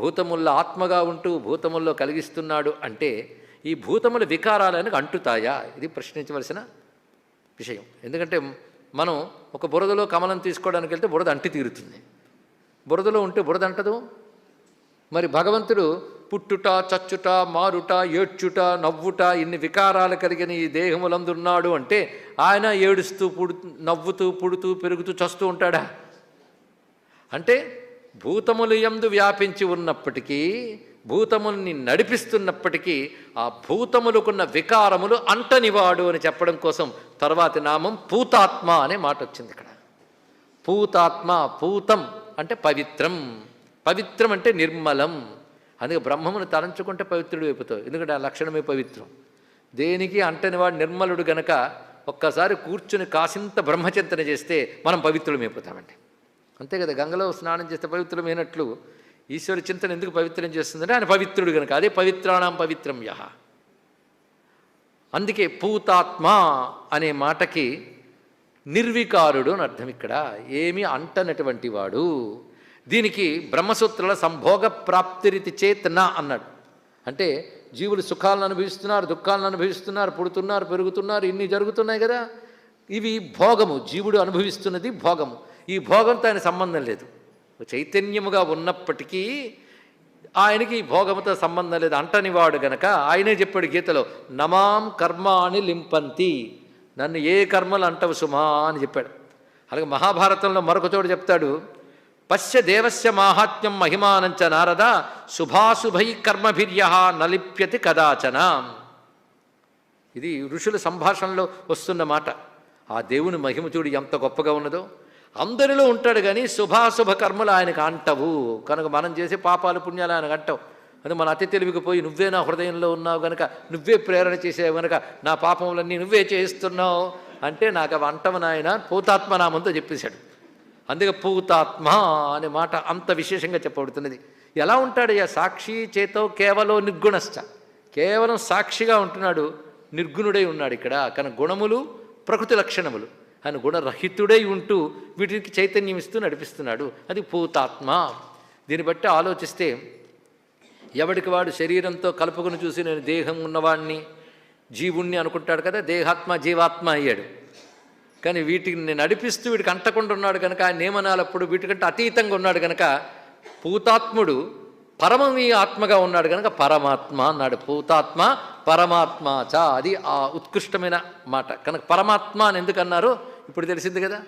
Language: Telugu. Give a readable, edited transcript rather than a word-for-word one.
భూతముల్లో ఆత్మగా ఉంటూ భూతముల్లో కలిగిస్తున్నాడు అంటే ఈ భూతముల వికారాలకు అంటుతాయా? ఇది ప్రశ్నించవలసిన విషయం. ఎందుకంటే మనం ఒక బురదలో కమలం తీసుకోవడానికి వెళ్తే బురద అంటి తీరుతుంది, బురదలో ఉంటే బురద అంటదు. మరి భగవంతుడు పుట్టుట, చచ్చుట, మారుట, ఏడ్చుట, నవ్వుట, ఇన్ని వికారాలు కలిగిన ఈ దేహములందున్నాడు అంటే ఆయన ఏడుస్తూ నవ్వుతూ పుడుతూ పెరుగుతూ చస్తూ ఉంటాడా? అంటే భూతములు యందు వ్యాపించి ఉన్నప్పటికీ, భూతముల్ని నడిపిస్తున్నప్పటికీ ఆ భూతములకున్న వికారములు అంటనివాడు అని చెప్పడం కోసం తర్వాతి నామం పూతాత్మ అనే మాట వచ్చింది ఇక్కడ. పూతాత్మ, పూతం అంటే పవిత్రం, పవిత్రం అంటే నిర్మలం. అందుకే బ్రహ్మమును తలంచుకుంటే పవిత్రుడు అయిపోతావు, ఎందుకంటే ఆ లక్షణమే పవిత్రం. దేనికి అంటనివాడు నిర్మలుడు గనక ఒక్కసారి కూర్చుని కాసింత బ్రహ్మచింతన చేస్తే మనం పవిత్రులమైపోతామండి. అంతే కదా, గంగలో స్నానం చేస్తే పవిత్రమైనట్లు ఈశ్వరి చింతన ఎందుకు పవిత్రం చేస్తుందంటే ఆయన పవిత్రుడు కనుక. అదే పవిత్రాణం పవిత్రం యహ. అందుకే పూతాత్మ అనే మాటకి నిర్వికారుడు అని అర్థం. ఇక్కడ ఏమీ అంటనటువంటి వాడు. దీనికి బ్రహ్మసూత్రాల సంభోగ ప్రాప్తిరితి చేతన అన్నాడు. అంటే జీవులు సుఖాలను అనుభవిస్తున్నారు, దుఃఖాలను అనుభవిస్తున్నారు, పుడుతున్నారు, పెరుగుతున్నారు, ఇన్ని జరుగుతున్నాయి కదా. ఇవి భోగము, జీవుడు అనుభవిస్తున్నది భోగము. ఈ భోగంతో ఆయన సంబంధం లేదు. చైతన్యముగా ఉన్నప్పటికీ ఆయనకి ఈ భోగముతో సంబంధం లేదు, అంటనివాడు గనక ఆయనే చెప్పాడు గీతలో, నమాం కర్మాణి లింపంతి, నన్ను ఏ కర్మలు అంటవు సుమా అని చెప్పాడు. అలాగే మహాభారతంలో మరొక చోటు చెప్తాడు, పశ్య దేవస్య మాహాత్మ్యం మహిమానంచ నారద శుభాశుభై కర్మభిర్య నలిప్యతి కదాచన. ఇది ఋషుల సంభాషణలో వస్తున్న మాట. ఆ దేవుని మహిమ చూడు ఎంత గొప్పగా ఉన్నదో. అందరిలో ఉంటాడు కానీ శుభాశుభ కర్మలు ఆయనకు అంటవు కనుక మనం చేసే పాపాలు పుణ్యాలు ఆయనకు అంటవు. అది మన అతి తెలివికి పోయి నువ్వే నా హృదయంలో ఉన్నావు గనక, నువ్వే ప్రేరణ చేసేవు గనక నా పాపములన్నీ నువ్వే చేస్తున్నావు అంటే నాకు అవి అంటవు నాయన పూతాత్మనామంతో చెప్పేశాడు. అందుకే పూతాత్మ అనే మాట అంత విశేషంగా చెప్పబడుతున్నది. ఎలా ఉంటాడయ్యా? సాక్షి చేతో కేవలం నిర్గుణశ్చ, కేవలం సాక్షిగా ఉంటున్నాడు, నిర్గుణుడై ఉన్నాడు ఇక్కడ. కానీ గుణములు ప్రకృతి లక్షణములు, ఆయన గుణరహితుడై ఉంటూ వీటికి చైతన్యం ఇస్తూ నడిపిస్తున్నాడు. అది పూతాత్మ. దీన్ని బట్టి ఆలోచిస్తే ఎవడికి వాడు శరీరంతో కలుపుకుని చూసి నేను దేహం ఉన్నవాడిని జీవుణ్ణి అనుకుంటాడు కదా, దేహాత్మ జీవాత్మ అయ్యాడు. కానీ వీటిని నడిపిస్తూ వీడికి అంటకుండా ఉన్నాడు కనుక ఆయన ఏమనాలప్పుడు వీటికంటే అతీతంగా ఉన్నాడు కనుక పూతాత్ముడు పరమమీ ఆత్మగా ఉన్నాడు కనుక పరమాత్మ అన్నాడు. పూతాత్మ పరమాత్మ చ, అది ఆ ఉత్కృష్టమైన మాట. కనుక పరమాత్మ అని ఎందుకన్నారో ఇప్పుడు తెలిసింది కదా.